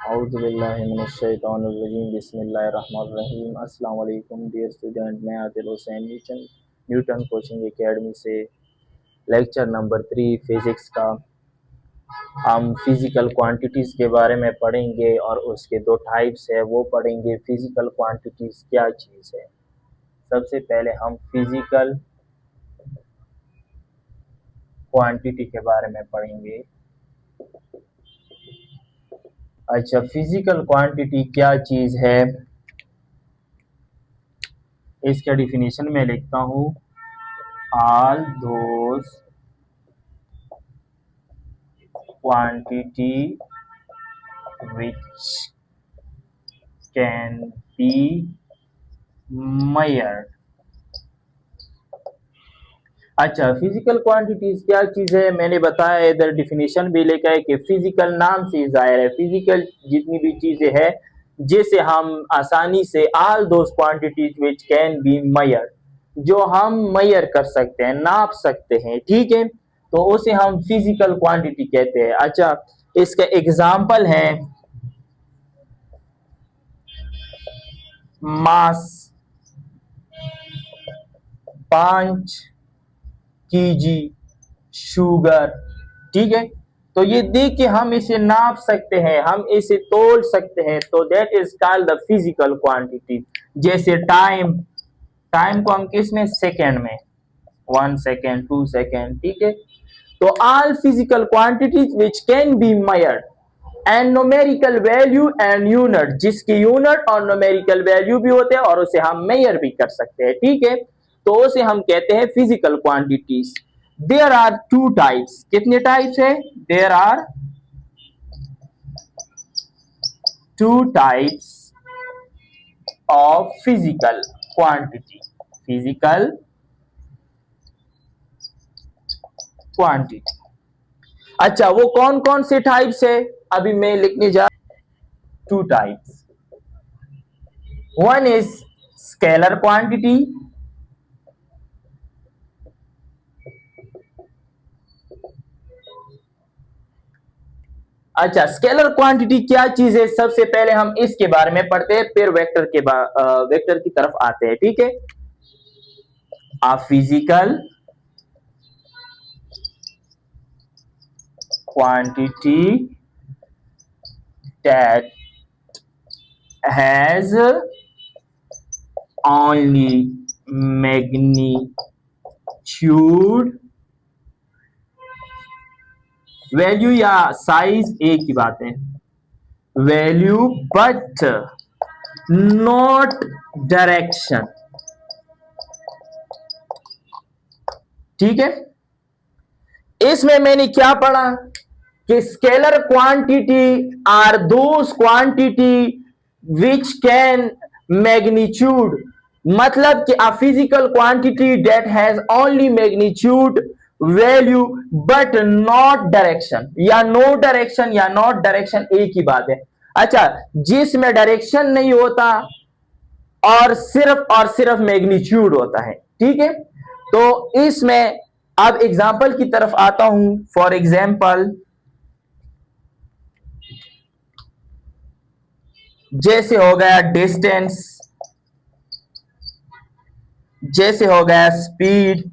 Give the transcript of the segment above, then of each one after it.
औज़ुबिल्लाहिमिनश्शैतानिर्रजीम बिस्मिल्लाहिर्रहमानिर्रहीम। अस्सलाम वालेकुम डियर स्टूडेंट, मैं Adil Hussain Newton coaching academy से लेक्चर नंबर 3 फिज़िक्स का हम फिज़िकल क्वांटिटीज़ के बारे में पढ़ेंगे और उसके दो टाइप्स है वो पढ़ेंगे। फिज़िकल क्वांटिटीज़ क्या चीज़ है, सबसे पहले हम फिज़िकल क्वांटिटी के बारे में पढ़ेंगे। अच्छा, फिज़िकल क्वांटिटी क्या चीज़ है, इसका डिफिनीशन में लिखता हूँ। All those quantity which can be measured। अच्छा, फिजिकल क्वांटिटीज क्या चीज है, मैंने बताया इधर डिफिनीशन भी लिखा है कि फिजिकल नाम से जाहिर है फिजिकल जितनी भी चीजें हैं जिसे हम आसानी से all those quantities which can be measured, जो हम मेजर कर सकते हैं, नाप सकते हैं, ठीक है, तो उसे हम फिजिकल क्वांटिटी कहते हैं। अच्छा, इसका एग्जाम्पल है मास 5 केजी शुगर, ठीक है, तो ये देख के हम इसे नाप सकते हैं, हम इसे तोल सकते हैं, तो that is called the physical quantity. जैसे टाइम, टाइम को हम किस में, सेकेंड में, 1 सेकेंड 2 सेकेंड, ठीक है, तो all physical quantities which can be measured and numerical value and unit, जिसकी यूनिट और न्यूमेरिकल वैल्यू भी होते हैं और उसे हम मेजर भी कर सकते हैं, ठीक है, तो उसे हम कहते हैं physical quantities. There are two types, कितने टाइप्स है, there are two types of physical quantity, physical quantity. अच्छा, वो कौन कौन से टाइप्स है, अभी मैं लिखने जा, two types. One is scalar quantity, अच्छा, स्केलर क्वांटिटी क्या चीज है, सबसे पहले हम इसके बारे में पढ़ते हैं, फिर वेक्टर के वेक्टर की तरफ आते हैं, ठीक है। A physical quantity that has only magnitude value या साइज एक ही बात है, वैल्यू बट नॉट डायरेक्शन, ठीक है। इसमें मैंने क्या पढ़ा कि scalar quantity are those quantity which can magnitude, मतलब कि a physical quantity that has only magnitude value but not direction, या नो डायरेक्शन या नॉट डायरेक्शन एक ही बात है। अच्छा, जिसमें डायरेक्शन नहीं होता और सिर्फ मैग्नीट्यूड होता है, ठीक है, तो इसमें अब एग्जाम्पल की तरफ आता हूं। फॉर एग्जाम्पल, जैसे हो गया डिस्टेंस, जैसे हो गया स्पीड,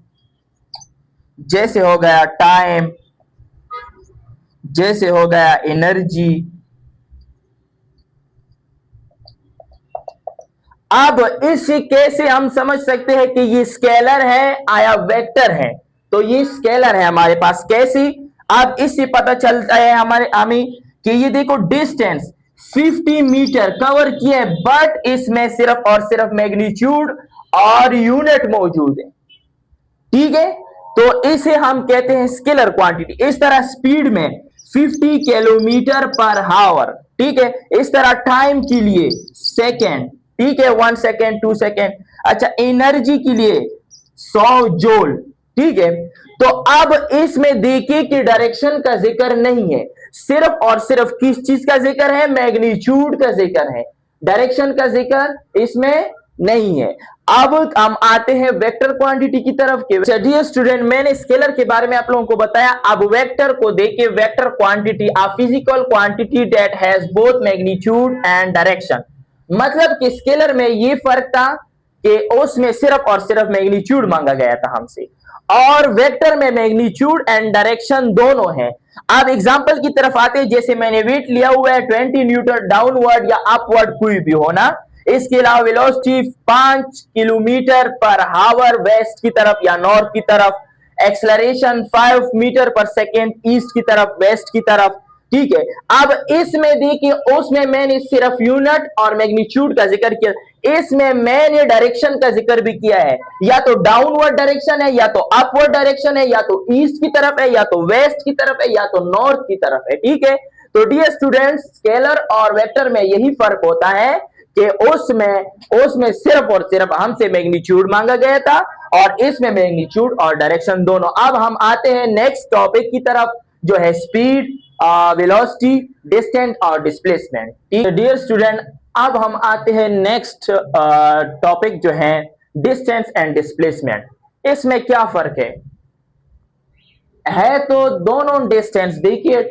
जैसे हो गया टाइम, जैसे हो गया एनर्जी। अब इसे कैसे हम समझ सकते हैं कि ये स्केलर है या वेक्टर है, तो ये स्केलर है हमारे पास, कैसे, अब इससे पता चलता है हमें कि ये देखो डिस्टेंस 50 मीटर कवर किए, बट इसमें सिर्फ और सिर्फ मैग्नीट्यूड और यूनिट मौजूद है, ठीक है, तो इसे हम कहते हैं स्केलर क्वांटिटी। इस तरह स्पीड में 50 किलोमीटर पर आवर, ठीक है, इस तरह टाइम के लिए सेकेंड, ठीक है, 1 सेकेंड 2 सेकेंड। अच्छा, एनर्जी के लिए 100 जूल, ठीक है, तो अब इसमें देखिए कि डायरेक्शन का जिक्र नहीं है, सिर्फ और सिर्फ किस चीज का जिक्र है, मैग्नीट्यूड का जिक्र है, डायरेक्शन का जिक्र इसमें नहीं है। अब हम आते हैं वेक्टर क्वांटिटी की तरफ के। डियर स्टूडेंट, मैंने स्केलर के बारे में आप लोगों को बताया। अब वेक्टर को देखिए, vector quantity a physical quantity that has both magnitude and direction. मतलब कि स्केलर में ये फर्क था कि उसमें सिर्फ और सिर्फ मैग्नीट्यूड मांगा गया था हमसे, और वेक्टर में मैग्नीट्यूड एंड डायरेक्शन दोनों है। अब एग्जांपल की तरफ आते हैं, जैसे मैंने वेट लिया हुआ है 20 न्यूटन, डाउनवर्ड या अपवर्ड कोई भी हो ना। इसके अलावा वेलोसिटी 5 किलोमीटर पर हावर वेस्ट की तरफ या नॉर्थ की तरफ, एक्सलरेशन 5 मीटर पर सेकेंड ईस्ट की तरफ वेस्ट की तरफ। ठीक है, अब इसमें देखिए, उसमें मैंने सिर्फ यूनिट और मैग्नीट्यूड का जिक्र किया, इसमें मैंने डायरेक्शन का जिक्र भी किया है। या तो डाउनवर्ड डायरेक्शन है, या तो अपवर्ड डायरेक्शन है, या तो ईस्ट की तरफ है, या तो वेस्ट की तरफ है, या तो नॉर्थ की तरफ है। ठीक है, तो डियर स्टूडेंट्स, स्केलर और वेक्टर में यही फर्क होता है कि उसमें सिर्फ और सिर्फ हमसे मैग्नीट्यूड मांगा गया था, और इसमें मैग्नीट्यूड और डायरेक्शन दोनों। अब हम आते हैं नेक्स्ट टॉपिक की तरफ, जो है स्पीड, वेलोसिटी, डिस्टेंस और डिस्प्लेसमेंट। डियर स्टूडेंट, अब हम आते हैं नेक्स्ट टॉपिक, जो है डिस्टेंस एंड डिस्प्लेसमेंट। इसमें क्या फर्क है तो दोनों डिस्टेंस, देखिए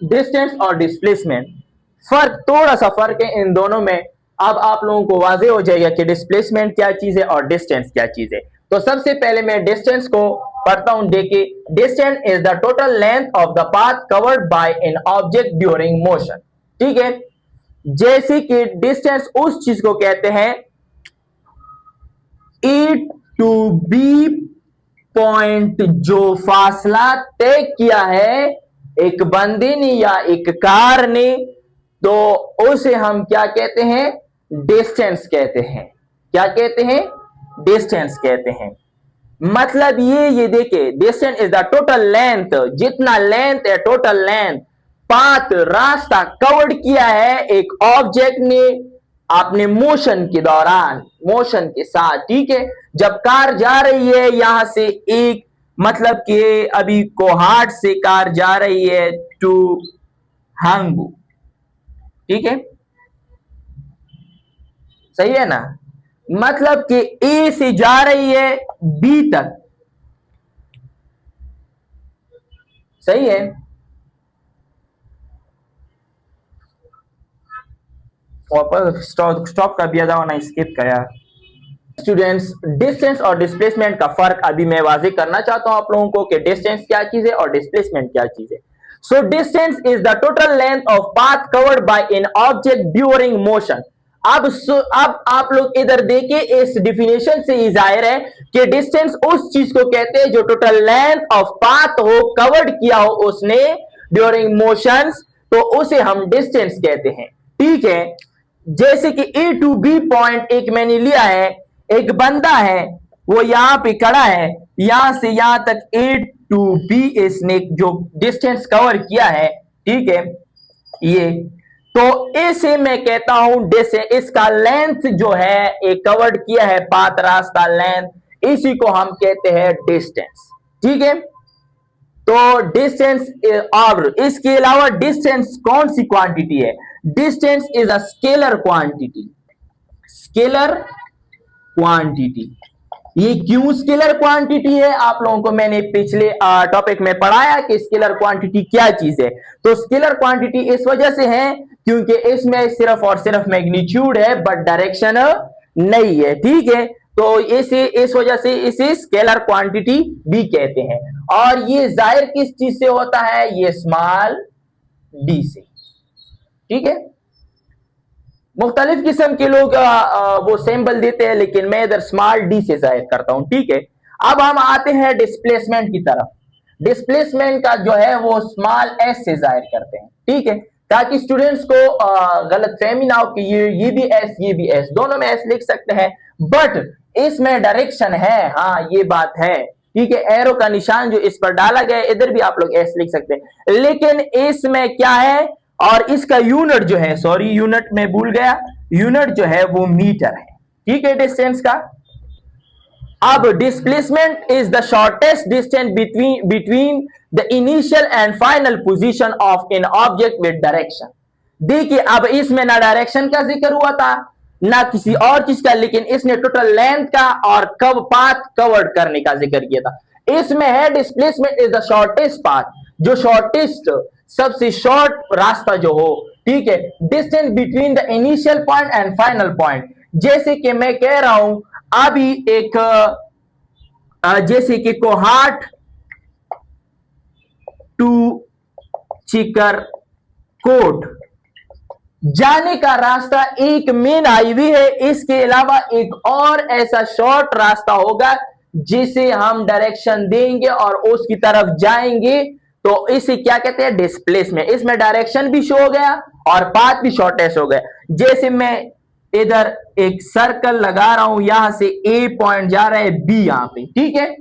डिस्टेंस और डिस्प्लेसमेंट, फर्क थोड़ा सा फर्क है इन दोनों में। अब आप लोगों को वाजे हो जाएगा कि डिस्प्लेसमेंट क्या चीज है और डिस्टेंस क्या चीज है। तो सबसे पहले मैं डिस्टेंस को पढ़ता हूं। देखिए, distance is the total length of the path covered by an object during motion. ठीक है, जैसे कि डिस्टेंस उस चीज को कहते हैं, ए टू बी पॉइंट, जो फासला तय किया है एक बंदे ने या एक कार ने, तो उसे हम क्या कहते हैं, डिस्टेंस कहते हैं। क्या कहते हैं, डिस्टेंस कहते हैं। मतलब ये देखिए, distance is the total length, जितना लेंथ है, टोटल लेंथ, पाथ, रास्ता कवर्ड किया है एक ऑब्जेक्ट ने अपने मोशन के दौरान, मोशन के साथ। ठीक है, जब कार जा रही है यहां से, एक मतलब कि अभी कोहाट से कार जा रही है टू हांगू, ठीक है, सही है ना, मतलब कि ए से जा रही है बी तक, सही है। वापस स्टॉप कर दिया था ना, स्किप किया। स्टूडेंट्स, डिस्टेंस और डिस्प्लेसमेंट का फर्क अभी मैं वाज़ेह करना चाहता हूं आप लोगों को कि डिस्टेंस क्या चीज है और डिस्प्लेसमेंट क्या चीज है। So distance is the total length of path covered by an object during motion. अब आप लोग इधर देखिए, इस डिफिनेशन से ही जाहिर है कि डिस्टेंस उस चीज को कहते हैं जो टोटल लेंथ ऑफ पाथ हो, कवर्ड किया हो उसने ड्यूरिंग मोशंस, तो उसे हम डिस्टेंस कहते हैं। ठीक है, जैसे कि ए टू बी पॉइंट एक मैंने लिया है, एक बंदा है वो यहां पे खड़ा है, यहां से यहां तक ए टू बी इसने जो डिस्टेंस कवर किया है, ठीक है, ये तो इसे मैं कहता हूं डिस्टेंस। इसका लेंथ जो है एक कवर्ड किया है पाथ, रास्ता, लेंथ, इसी को हम कहते हैं डिस्टेंस। ठीक है, तो डिस्टेंस, और इसके अलावा डिस्टेंस कौन सी क्वांटिटी है, distance is a scalar quantity. Scalar quantity, ये क्यों स्केलर क्वांटिटी है, आप लोगों को मैंने पिछले टॉपिक में पढ़ाया कि स्केलर क्वांटिटी क्या चीज है। तो स्केलर क्वांटिटी इस वजह से है क्योंकि इसमें सिर्फ और सिर्फ मैग्नीट्यूड है बट डायरेक्शन नहीं है। ठीक है, तो इस वजह से इसे स्केलर क्वांटिटी भी कहते हैं। और ये जाहिर किस चीज से होता है, ये स्मॉल डी से। ठीक है, मुख्तलिफ किस्म के लोग वो सिंबल देते हैं, लेकिन मैं इधर स्मॉल डी से जाहिर करता हूं। ठीक है, अब हम आते हैं डिस्प्लेसमेंट की तरफ। डिस्प्लेसमेंट का जो है वो स्मॉल एस से जाहिर करते हैं। ठीक है, ताकि स्टूडेंट्स को गलत फहमी ना हो कि ये भी एस, ये भी एस, दोनों में एस लिख सकते हैं, बट इसमें डायरेक्शन है, हाँ ये बात है। ठीक है, एरो का निशान जो इस पर डाला गया है, इधर भी आप लोग एस लिख सकते हैं, लेकिन इसमें क्या है, और इसका यूनिट जो है, सॉरी यूनिट में भूल गया, यूनिट जो है वो मीटर है। ठीक है, डिस्टेंस का। अब displacement is the shortest distance between the initial and final position of an object with direction. देखिए, अब इसमें ना डायरेक्शन का जिक्र हुआ था ना किसी और चीज का, लेकिन इसने टोटल लेंथ का और कब पाथ कवर्ड करने का जिक्र किया था। इसमें है displacement is the shortest path, जो शॉर्टेस्ट सबसे शॉर्ट रास्ता जो हो, ठीक है, distance between the initial point and final point. जैसे कि मैं कह रहा हूं अभी एक जैसे कि कोहाट टू चिकरकोट जाने का रास्ता एक मेन हाईवे है, इसके अलावा एक और ऐसा शॉर्ट रास्ता होगा जिसे हम डायरेक्शन देंगे और उसकी तरफ जाएंगे, तो इसे क्या कहते हैं, डिस्प्लेसमेंट। इसमें डायरेक्शन भी शो हो गया और पाथ भी शॉर्टेस्ट हो गया। जैसे मैं इधर एक सर्कल लगा रहा हूं, यहां से ए पॉइंट जा रहा है बी, यहां पे ठीक है,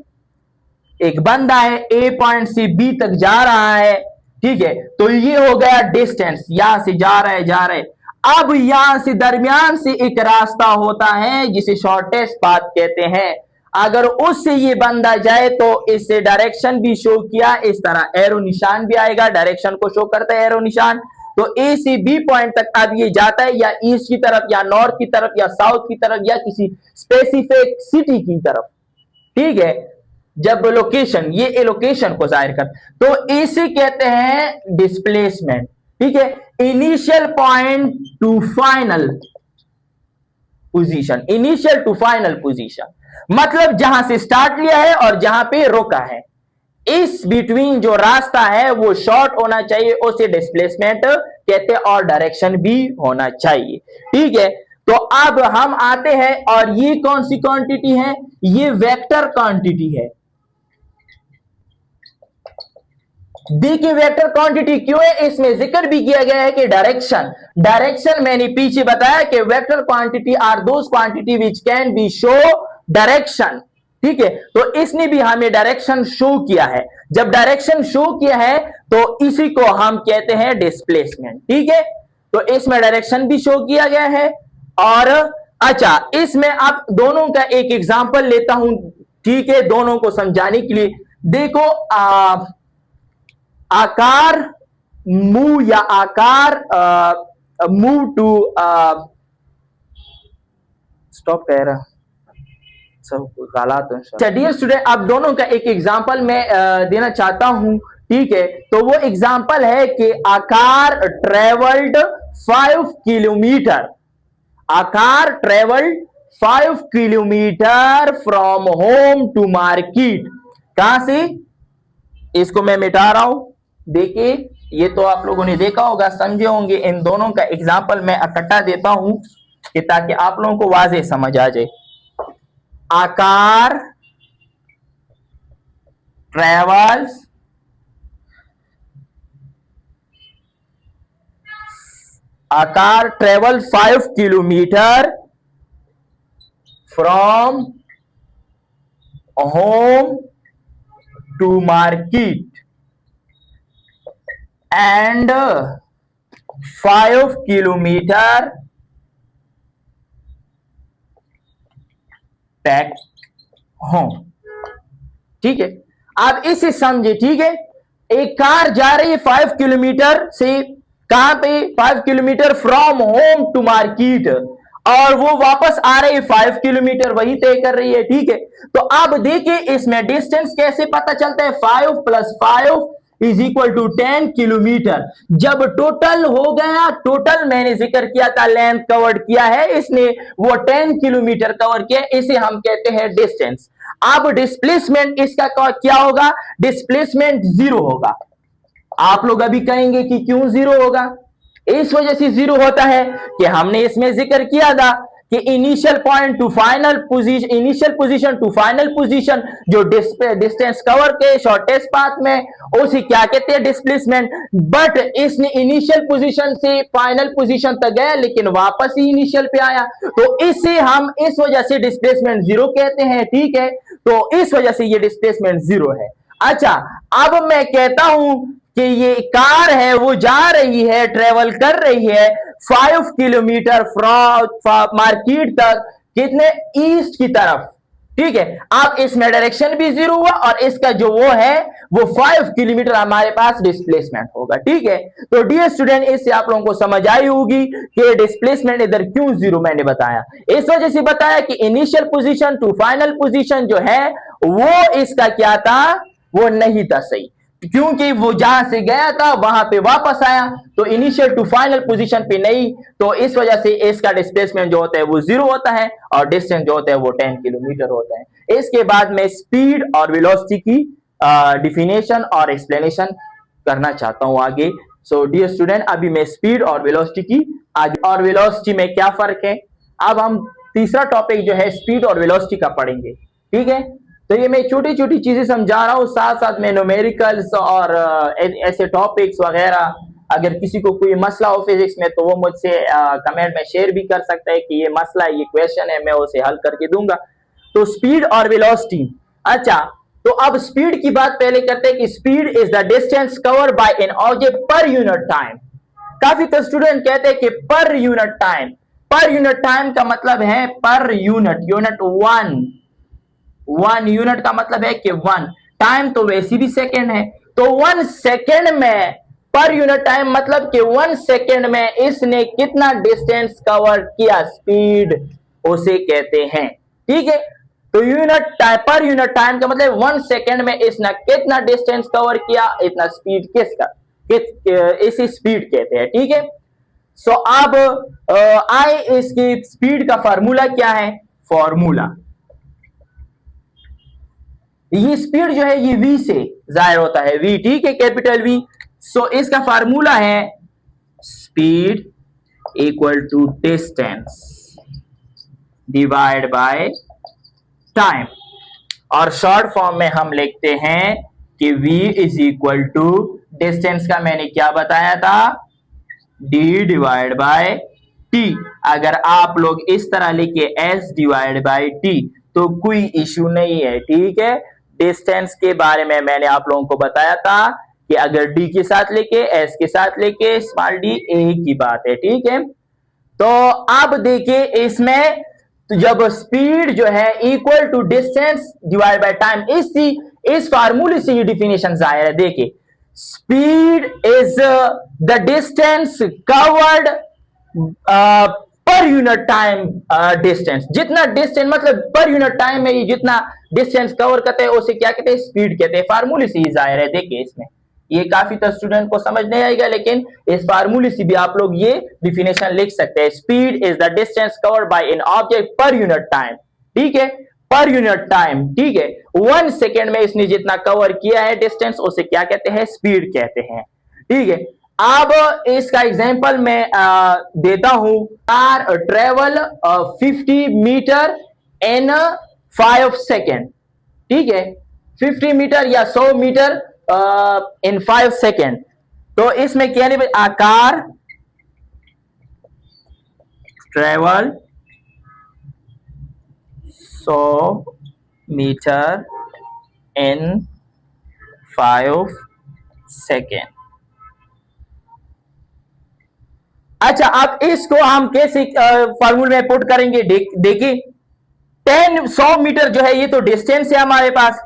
एक बंदा है ए पॉइंट से बी तक जा रहा है, ठीक है, तो ये हो गया डिस्टेंस, यहां से जा रहा है। अब यहां से दरमियान से एक रास्ता होता है जिसे शॉर्टेस्ट पाथ कहते हैं। अगर उससे ये बंदा जाए तो इससे डायरेक्शन भी शो किया, इस तरह एरो निशान भी आएगा, डायरेक्शन को शो करता है एरो निशान। तो ए से बी पॉइंट तक अब ये जाता है या ईस्ट की तरफ या नॉर्थ की तरफ या साउथ की तरफ या किसी स्पेसिफिक सिटी की तरफ, ठीक है, जब लोकेशन, ये लोकेशन को जाहिर कर, तो इसे कहते हैं डिस्प्लेसमेंट, ठीक है। Initial point to final position, initial to final position मतलब जहां से स्टार्ट लिया है और जहां पे रोका है, इस बिटवीन जो रास्ता है वो शॉर्ट होना चाहिए, उसे डिस्प्लेसमेंट कहते हैं, और डायरेक्शन भी होना चाहिए, ठीक है। तो अब हम आते हैं, और ये कौन सी क्वांटिटी है, ये वेक्टर क्वांटिटी है। देखिए वेक्टर क्वांटिटी क्यों है, इसमें जिक्र भी किया गया है कि डायरेक्शन मैंने पीछे बताया कि vector quantity are those quantity which can be show direction, ठीक है। तो इसने भी हमें डायरेक्शन शो किया है। जब डायरेक्शन शो किया है तो इसी को हम कहते हैं डिस्प्लेसमेंट, ठीक है। तो इसमें डायरेक्शन भी शो किया गया है। और अच्छा, इसमें आप दोनों का एक एग्जांपल लेता हूं, ठीक है, दोनों को समझाने के लिए। देखो आकार मूव या आकार मूव टू स्टॉप कह रहा सब गलत है। डियर स्टूडेंट, अब दोनों का एक एग्जांपल मैं देना चाहता हूं, ठीक है। तो वो एग्जांपल है कि Aakar travelled 5 kilometre, Aakar travelled 5 kilometre from home to market. कहां से, इसको मैं मिटा रहा हूं, देखिए ये तो आप लोगों ने देखा होगा, समझे होंगे। इन दोनों का एग्जांपल मैं इकट्ठा देता हूं कि ताकि आप लोगों को वाज़ेह समझ आ जाए। Aakar travels Aakar travel 5 kilometre from home to market and 5 kilometre back home, ठीक है। आप इसे समझे, ठीक है। एक कार जा रही है 5 किलोमीटर से, कहां पे, 5 kilometre from home to market, और वो वापस आ रही है 5 किलोमीटर वही तय कर रही है, ठीक है। तो अब देखिए इसमें डिस्टेंस कैसे पता चलता है, 5 + 5 इज इक्वल टू 10 किलोमीटर। जब टोटल हो गया, टोटल मैंने जिक्र किया था, लेंथ कवर्ड किया है इसने, वो 10 किलोमीटर कवर किया, इसे हम कहते हैं डिस्टेंस। अब डिस्प्लेसमेंट इसका क्या होगा, डिस्प्लेसमेंट 0 होगा। आप लोग अभी कहेंगे कि क्यों 0 होगा, इस वजह से 0 होता है कि हमने इसमें जिक्र किया था कि initial point to final position, initial position to final position, जो डिस्टेंस कवर के शॉर्टेस्ट पाथ में, उसे क्या कहते हैं, डिस्प्लेसमेंट। बट इसने इनिशियल पोजीशन से फाइनल पोजीशन तक गया लेकिन वापस ही इनिशियल पे आया, तो इसे हम इस वजह से डिस्प्लेसमेंट 0 कहते हैं, ठीक है। तो इस वजह से ये डिस्प्लेसमेंट 0 है। अच्छा, अब मैं कहता हूं कि ये कार है वो जा रही है, ट्रेवल कर रही है 5 किलोमीटर फ्रॉम मार्केट तक, कितने, ईस्ट की तरफ, ठीक है। अब इसमें डायरेक्शन भी 0 हुआ और इसका जो वो है वो 5 किलोमीटर हमारे पास डिस्प्लेसमेंट होगा। ठीक है, तो डियर स्टूडेंट इससे आप लोगों को समझ आई होगी कि डिस्प्लेसमेंट इधर क्यों 0 मैंने बताया। इस वजह से बताया कि initial position to final position जो है वो इसका क्या था, वो नहीं था सही, क्योंकि वो जहां से गया था वहां पे वापस आया, तो इनिशियल टू फाइनल पोजीशन पे नहीं, तो इस वजह से इसका डिस्प्लेसमेंट जो होता है वो 0 होता है और डिस्टेंस जो होता है वो 10 किलोमीटर होता है। इसके बाद में स्पीड और वेलोसिटी की डिफिनेशन और एक्सप्लेनेशन करना चाहता हूं आगे। सो डियर स्टूडेंट, अभी मैं स्पीड और वेलोसिटी की आगे, और वेलोसिटी में क्या फर्क है, अब हम तीसरा टॉपिक जो है स्पीड और वेलोसिटी का पढ़ेंगे। ठीक है, तो ये मैं छोटी छोटी चीजें समझा रहा हूँ, साथ साथ में न्यूमेरिकल्स और ऐसे टॉपिक्स वगैरह, अगर किसी को कोई मसला हो फिजिक्स में तो वो मुझसे कमेंट में शेयर भी कर सकता है कि ये मसला, ये क्वेश्चन है, मैं उसे हल करके दूंगा। तो स्पीड और वेलोसिटी, अच्छा तो अब स्पीड की बात पहले करते हैं कि speed is the distance covered by an object पर यूनिट टाइम। काफी तो स्टूडेंट कहते हैं कि पर यूनिट टाइम, पर यूनिट टाइम का मतलब है per unit, unit one unit का मतलब है कि वन, टाइम तो वैसे भी सेकंड है, तो 1 सेकंड में पर यूनिट टाइम मतलब कि 1 सेकंड में इसने कितना डिस्टेंस कवर किया, स्पीड उसे कहते हैं। ठीक है, तो यूनिट टाइम, पर यूनिट टाइम का मतलब 1 सेकंड में इसने कितना डिस्टेंस कवर किया, इतना स्पीड किसका, इसी स्पीड कहते हैं। ठीक है, सो अब आई इसकी स्पीड का फार्मूला क्या है, फॉर्मूला, ये स्पीड जो है ये v से जाहिर होता है, v, ठीक है, कैपिटल V। सो इसका फार्मूला है speed equal to distance divide by time, और शॉर्ट फॉर्म में हम लिखते हैं कि v is equal to distance का मैंने क्या बताया था, d डिवाइड बाय t। अगर आप लोग इस तरह लिखे s डिवाइड बाय t तो कोई इश्यू नहीं है। ठीक है, डिस्टेंस के बारे में मैंने आप लोगों को बताया था कि अगर d के साथ लेके s के साथ लेके स्मॉल d एक ही बात है। ठीक है, तो अब देखिए इसमें तो जब स्पीड जो है equal to distance divide by time, इस फार्मूले से ये डिफिनेशन जाहिर है। देखिए speed is the distance covered per unit time distance, जितना डिस्टेंस मतलब पर यूनिट टाइम में ये जितना डिस्टेंस कवर करते हैं उसे क्या कहते हैं, स्पीड कहते हैं। फार्मूले से ही जाहिर है। देखिए इसमें ये काफी तो स्टूडेंट को समझ नहीं आएगा, लेकिन इस फार्मूले से भी आप लोग ये डिफिनेशन लिख सकते हैं, speed is the distance covered by an object पर यूनिट टाइम। ठीक है, पर यूनिट टाइम। ठीक है, 1 सेकेंड में इसने जितना कवर किया है डिस्टेंस उसे क्या कहते हैं, स्पीड कहते हैं। ठीक है, अब इसका एग्जांपल मैं देता हूं, car travel 50 metre in 5 second. ठीक है, 50 मीटर या 100 मीटर इन 5 सेकेंड, तो इसमें क्या नहीं, car travel 100 metre in 5 second. अच्छा, अब इसको हम कैसे फार्मूले में पुट करेंगे, देखिए 100 मीटर जो है ये तो डिस्टेंस है हमारे पास।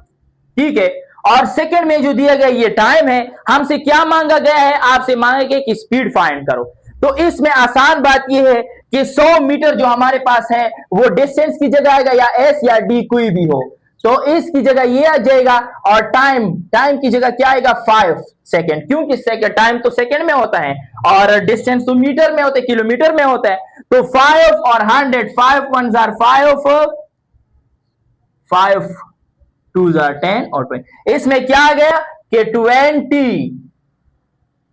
ठीक है, और सेकंड में जो दिया गया ये टाइम है, हमसे क्या मांगा गया है, आपसे मांगा गया कि स्पीड फाइंड करो। तो इसमें आसान बात यह है कि 100 मीटर जो हमारे पास है वो डिस्टेंस की जगह आएगा, या एस या डी कोई भी हो, तो इसकी जगह ये आ जाएगा, और टाइम की जगह क्या आएगा, 5 सेकेंड, क्योंकि सेकेंड टाइम तो सेकेंड में होता है और डिस्टेंस तो मीटर में होता है, किलोमीटर में होता है। तो 5 और 100, 5 1 जार 5, 5 2 जार 10 और 20, इसमें क्या आ गया कि 20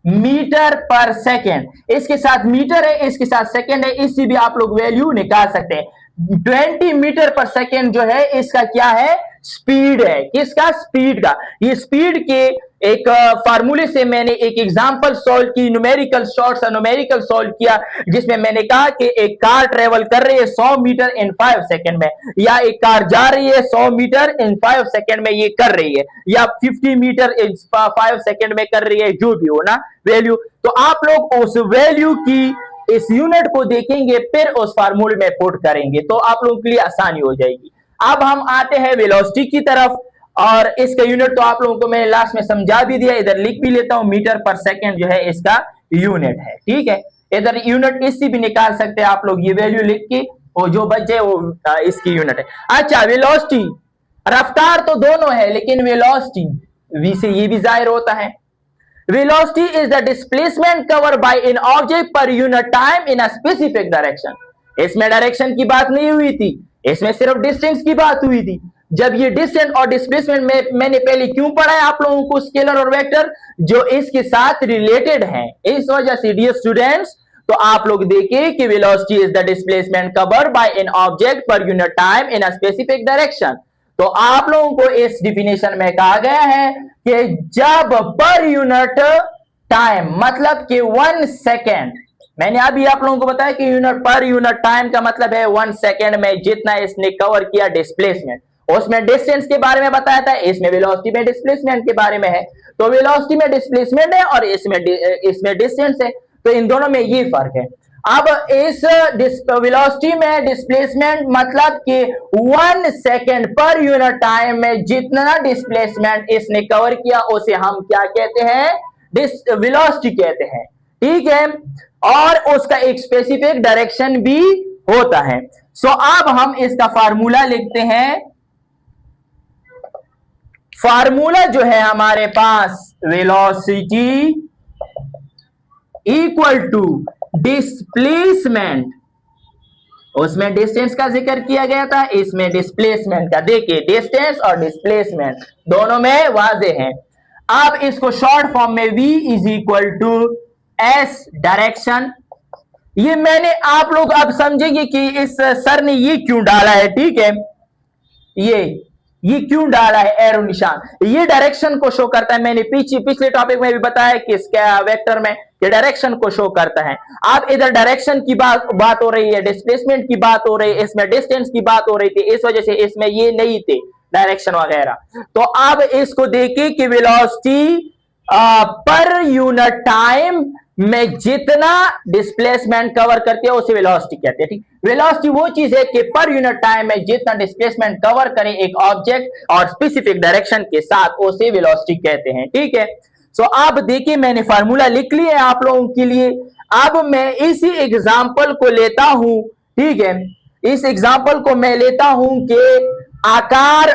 मीटर पर सेकेंड। इसके साथ मीटर है, इसके साथ सेकेंड है, इससे भी आप लोग वैल्यू निकाल सकते हैं। 20 मीटर पर सेकेंड जो है इसका क्या है, स्पीड है। किसका, स्पीड का। ये स्पीड के एक फार्मूले से मैंने एक एग्जांपल सॉल्व की, न्यूमेरिकल शॉर्ट सा न्यूमेरिकल सॉल्व किया, जिसमें मैंने कहा कि एक कार ट्रेवल कर रही है 100 मीटर इन 5 सेकेंड में, या एक कार जा रही है 100 मीटर इन 5 सेकेंड में ये कर रही है, या 50 मीटर इन 5 सेकेंड में कर रही है, जो भी हो ना वैल्यू। तो आप लोग उस वैल्यू की इस यूनिट को देखेंगे, फिर उस फार्मूले में पुट करेंगे, तो आप लोगों के लिए आसानी हो जाएगी। अब हम आते हैं वेलोसिटी की तरफ, और इसका यूनिट तो आप लोगों को मैं लास्ट में समझा भी दिया, इधर लिख भी लेता हूं, मीटर पर सेकेंड जो है इसका यूनिट है। ठीक है, इधर यूनिट इससे भी निकाल सकते हैं आप लोग, ये वैल्यू लिख के, वो जो बचे वो इसकी यूनिट है। अच्छा, वेलोसिटी, रफ्तार तो दोनों है, लेकिन वेलोसिटी वी से ये भी जाहिर होता है। Velocity is the displacement covered by an object per unit time in a specific direction. इसमें डायरेक्शन की बात नहीं हुई थी, इसमें सिर्फ डिस्टेंस की बात हुई थी। जब ये डिस्टेंस और डिस्प्लेसमेंट में मैंने पहले क्यों पढ़ा है आप लोगों को, स्केलर और वेक्टर जो इसके साथ रिलेटेड हैं, इस वजह से डियर स्टूडेंट्स, तो आप लोग देखिए कि velocity is the displacement covered by an object पर unit time in a specific direction. तो आप लोगों को इस डिफिनेशन में कहा गया है कि जब पर यूनिट टाइम मतलब कि 1 सेकेंड, मैंने अभी आप लोगों को बताया कि यूनिट पर यूनिट टाइम का मतलब है 1 सेकेंड में जितना इसने कवर किया डिस्प्लेसमेंट, उसमें डिस्टेंस के बारे में बताया था, इसमें वेलोसिटी में डिस्प्लेसमेंट के बारे में है। तो वेलोसिटी में डिस्प्लेसमेंट है और इसमें डिस्टेंस है, तो इन दोनों में ये फर्क है। अब इस वेलोसिटी में डिस्प्लेसमेंट मतलब कि 1 सेकेंड पर यूनिट टाइम में जितना डिस्प्लेसमेंट इसने कवर किया उसे हम क्या कहते हैं, वेलोसिटी कहते हैं। ठीक है, और उसका एक स्पेसिफिक डायरेक्शन भी होता है। सो अब हम इसका फार्मूला लिखते हैं। फार्मूला जो है हमारे पास, वेलोसिटी इक्वल टू डिस्प्लेसमेंट, उसमें डिस्टेंस का जिक्र किया गया था, इसमें डिस्प्लेसमेंट का। देखिए डिस्टेंस और डिस्प्लेसमेंट दोनों में वाजे हैं। अब इसको शॉर्ट फॉर्म में v is equal to S direction. ये मैंने, आप लोग अब समझेंगे कि इस सर ने ये क्यों डाला है। ठीक है, ये क्यों डाला है एरो निशान, ये डायरेक्शन को शो करता है। मैंने पिछले टॉपिक में भी बताया कि इसका वेक्टर में ये डायरेक्शन को शो करता है। अब इधर डायरेक्शन की बात हो रही है, डिस्प्लेसमेंट की बात हो रही है, इसमें डिस्टेंस की बात हो रही थी, इस वजह से इसमें ये नहीं थे डायरेक्शन वगैरह। तो अब इसको देखिए कि वेलोसिटी पर यूनिट टाइम में जितना डिस्प्लेसमेंट कवर करती है उसे वेलोसिटी कहते हैं। ठीक, वेलोसिटी वो चीज है कि पर यूनिट टाइम में जितना डिस्प्लेसमेंट कवर करे एक ऑब्जेक्ट और स्पेसिफिक डायरेक्शन के साथ, उसे वेलोसिटी कहते हैं। ठीक है, सो अब देखिए मैंने फार्मूला लिख लिया है आप लोगों के लिए। अब मैं इसी एग्जांपल को लेता हूं। ठीक है, इस एग्जांपल को मैं लेता हूं कि आकार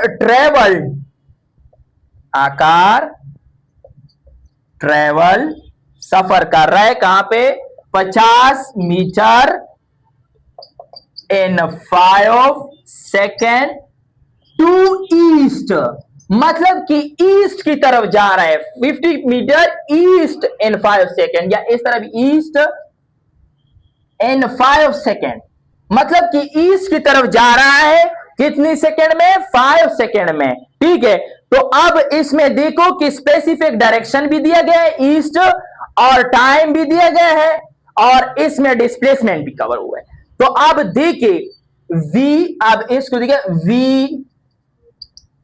ट्रेवल सफर कर रहा है, कहां पे, 50 metre in 5 second to east, मतलब कि ईस्ट की तरफ जा रहा है, 50 मीटर ईस्ट इन 5 सेकेंड, या इस तरफ ईस्ट इन 5 सेकेंड, मतलब कि ईस्ट की तरफ जा रहा है कितनी सेकेंड में, 5 सेकेंड में। ठीक है, तो अब इसमें देखो कि स्पेसिफिक डायरेक्शन भी दिया गया है ईस्ट, और टाइम भी दिया गया है, और इसमें डिस्प्लेसमेंट भी कवर हुआ है। तो अब देखिए v, अब इसको देखिए v,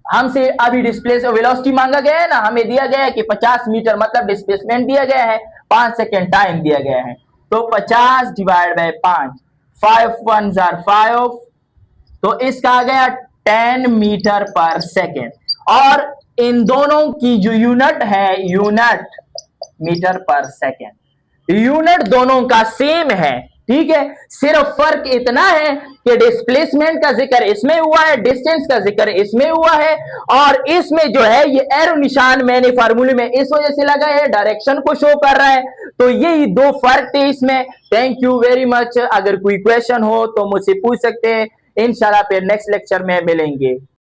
हमसे अभी डिस्प्लेस वेलोसिटी मांगा गया है ना, हमें दिया गया है कि 50 मीटर, मतलब डिस्प्लेसमेंट दिया गया है, 5 सेकेंड टाइम दिया गया है। तो 50 डिवाइड बाय 5, 5 1 जार 5, तो इसका आ गया 10 मीटर पर सेकेंड। और इन दोनों की जो यूनिट है, यूनिट मीटर पर सेकेंड, यूनिट दोनों का सेम है। ठीक है, सिर्फ फर्क इतना है कि डिस्प्लेसमेंट का जिक्र इसमें हुआ है, डिस्टेंस का जिक्र इसमें हुआ है, और इसमें जो है ये एरो निशान मैंने फार्मूले में इस वजह से लगा है, डायरेक्शन को शो कर रहा है। तो यही दो फर्क थे इसमें। Thank you very much. अगर कोई क्वेश्चन हो तो मुझसे पूछ सकते हैं, इंशाल्लाह फिर नेक्स्ट लेक्चर में मिलेंगे।